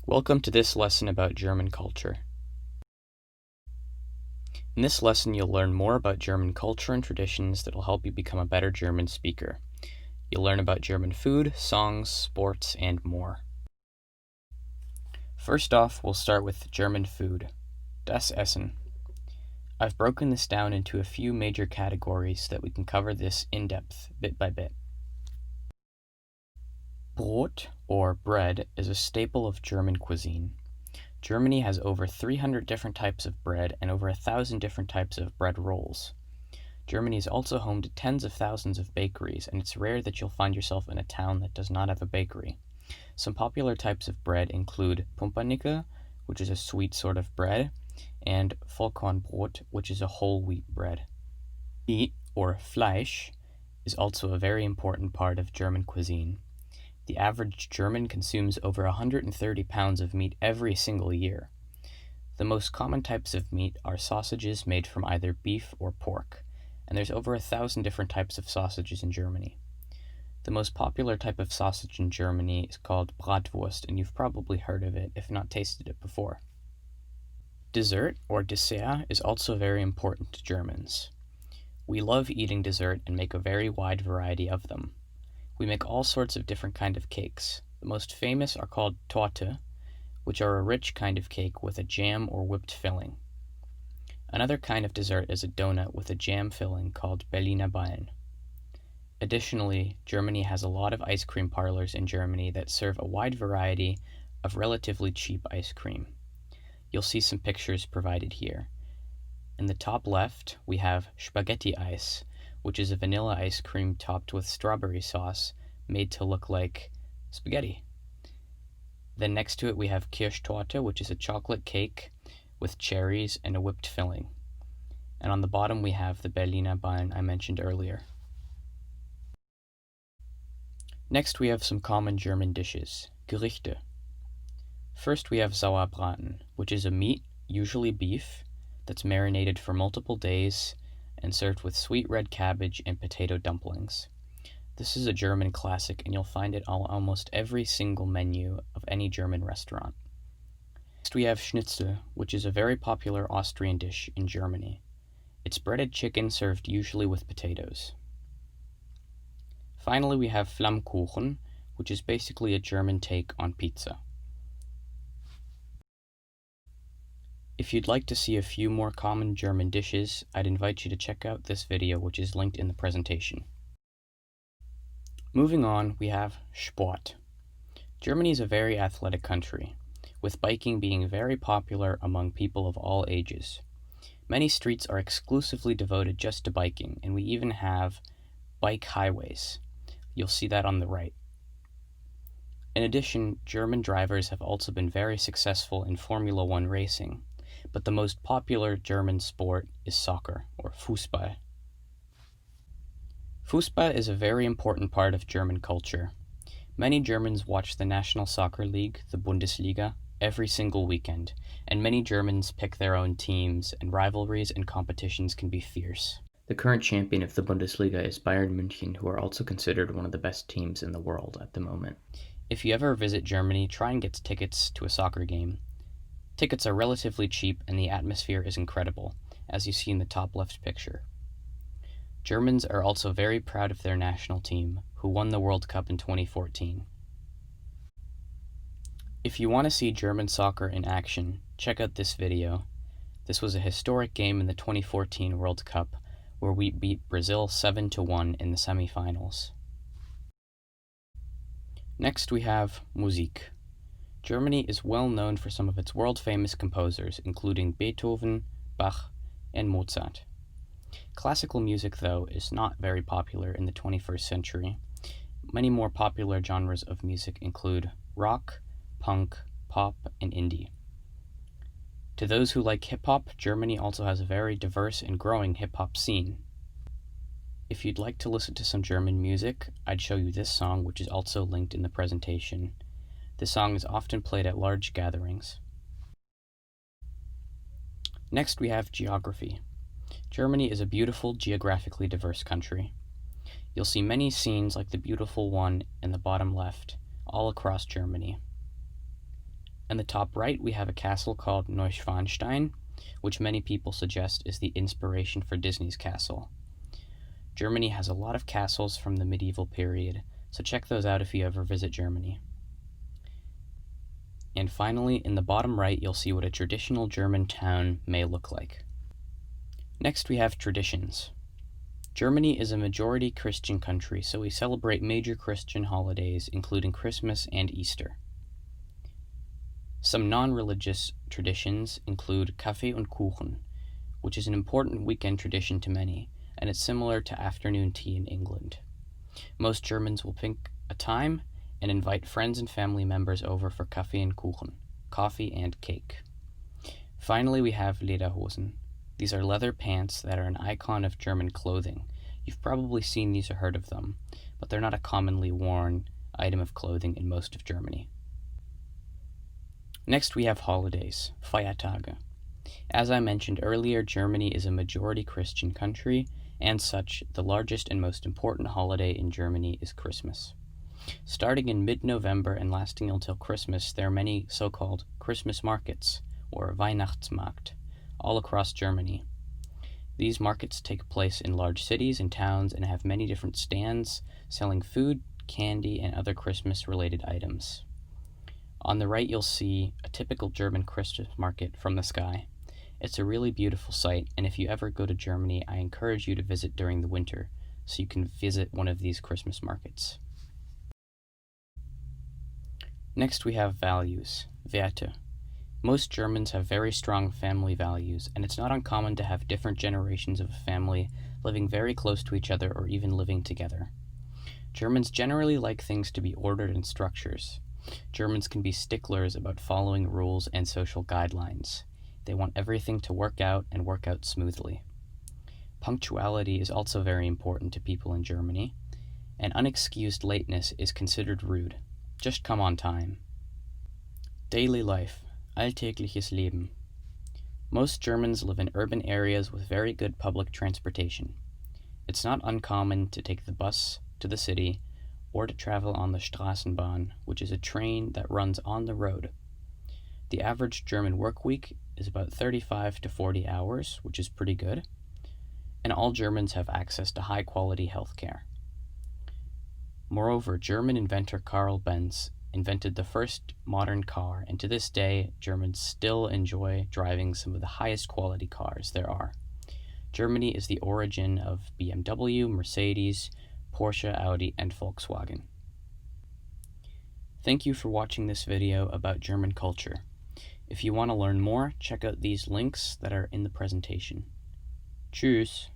Welcome to this lesson about German culture. In this lesson, you'll learn more about German culture and traditions that will help you become a better German speaker. You'll learn about German food, songs, sports, and more. First off, we'll start with German food. Das Essen. I've broken this down into a few major categories so that we can cover this in depth, bit by bit. Brot, or bread, is a staple of German cuisine. Germany has over 300 different types of bread and over 1,000 different types of bread rolls. Germany is also home to tens of thousands of bakeries, and it's rare that you'll find yourself in a town that does not have a bakery. Some popular types of bread include Pumpernickel, which is a sweet sort of bread, and Vollkornbrot, which is a whole wheat bread. Meat, or Fleisch, is also a very important part of German cuisine. The average German consumes over 130 pounds of meat every single year. The most common types of meat are sausages made from either beef or pork, and there's over 1,000 different types of sausages in Germany. The most popular type of sausage in Germany is called Bratwurst, and you've probably heard of it if not tasted it before. Dessert, or Dessert, is also very important to Germans. We love eating dessert and make a very wide variety of them. We make all sorts of different kinds of cakes. The most famous are called Torte, which are a rich kind of cake with a jam or whipped filling. Another kind of dessert is a donut with a jam filling called Berliner Ballen. Additionally, Germany has a lot of ice cream parlors in Germany that serve a wide variety of relatively cheap ice cream. You'll see some pictures provided here. In the top left, we have Spaghetti Ice, which is a vanilla ice cream topped with strawberry sauce made to look like spaghetti. Then next to it we have Kirschtorte, which is a chocolate cake with cherries and a whipped filling. And on the bottom we have the Berliner Ballen I mentioned earlier. Next we have some common German dishes, Gerichte. First we have Sauerbraten, which is a meat, usually beef, that's marinated for multiple days and served with sweet red cabbage and potato dumplings. This is a German classic, and you'll find it on almost every single menu of any German restaurant. Next we have Schnitzel, which is a very popular Austrian dish in Germany. It's breaded chicken served usually with potatoes. Finally we have Flammkuchen, which is basically a German take on pizza. If you'd like to see a few more common German dishes, I'd invite you to check out this video, which is linked in the presentation. Moving on, we have Sport. Germany is a very athletic country, with biking being very popular among people of all ages. Many streets are exclusively devoted just to biking, and we even have bike highways. You'll see that on the right. In addition, German drivers have also been very successful in Formula One racing, but the most popular German sport is soccer, or Fußball. Fußball is a very important part of German culture. Many Germans watch the National Soccer League, the Bundesliga, every single weekend, and many Germans pick their own teams, and rivalries and competitions can be fierce. The current champion of the Bundesliga is Bayern München, who are also considered one of the best teams in the world at the moment. If you ever visit Germany, try and get tickets to a soccer game. Tickets are relatively cheap and the atmosphere is incredible, as you see in the top left picture. Germans are also very proud of their national team, who won the World Cup in 2014. If you want to see German soccer in action, check out this video. This was a historic game in the 2014 World Cup, where we beat Brazil 7-1 in the semifinals. Next we have Musik. Germany is well known for some of its world-famous composers, including Beethoven, Bach, and Mozart. Classical music, though, is not very popular in the 21st century. Many more popular genres of music include rock, punk, pop, and indie. To those who like hip-hop, Germany also has a very diverse and growing hip-hop scene. If you'd like to listen to some German music, I'd show you this song, which is also linked in the presentation. This song is often played at large gatherings. Next we have geography. Germany is a beautiful, geographically diverse country. You'll see many scenes like the beautiful one in the bottom left, all across Germany. In the top right, we have a castle called Neuschwanstein, which many people suggest is the inspiration for Disney's castle. Germany has a lot of castles from the medieval period, so check those out if you ever visit Germany. And finally, in the bottom right, you'll see what a traditional German town may look like. Next, we have traditions. Germany is a majority Christian country, so we celebrate major Christian holidays, including Christmas and Easter. Some non-religious traditions include Kaffee und Kuchen, which is an important weekend tradition to many, and it's similar to afternoon tea in England. Most Germans will pick a time and invite friends and family members over for Kaffee und Kuchen, coffee and cake. Finally, we have Lederhosen. These are leather pants that are an icon of German clothing. You've probably seen these or heard of them, but they're not a commonly worn item of clothing in most of Germany. Next, we have holidays, Feiertage. As I mentioned earlier, Germany is a majority Christian country, and such, the largest and most important holiday in Germany is Christmas. Starting in mid-November and lasting until Christmas, there are many so-called Christmas markets, or Weihnachtsmarkt, all across Germany. These markets take place in large cities and towns and have many different stands selling food, candy, and other Christmas-related items. On the right, you'll see a typical German Christmas market from the sky. It's a really beautiful sight, and if you ever go to Germany, I encourage you to visit during the winter so you can visit one of these Christmas markets. Next, we have values, Werte. Most Germans have very strong family values, and it's not uncommon to have different generations of a family living very close to each other or even living together. Germans generally like things to be ordered in structures. Germans can be sticklers about following rules and social guidelines. They want everything to work out and work out smoothly. Punctuality is also very important to people in Germany, and unexcused lateness is considered rude. Just come on time. Daily life, alltägliches Leben. Most Germans live in urban areas with very good public transportation. It's not uncommon to take the bus to the city or to travel on the Straßenbahn, which is a train that runs on the road. The average German work week is about 35 to 40 hours, which is pretty good, and all Germans have access to high-quality healthcare. Moreover, German inventor Karl Benz invented the first modern car, and to this day, Germans still enjoy driving some of the highest quality cars there are. Germany is the origin of BMW, Mercedes, Porsche, Audi, and Volkswagen. Thank you for watching this video about German culture. If you want to learn more, check out these links that are in the presentation. Tschüss!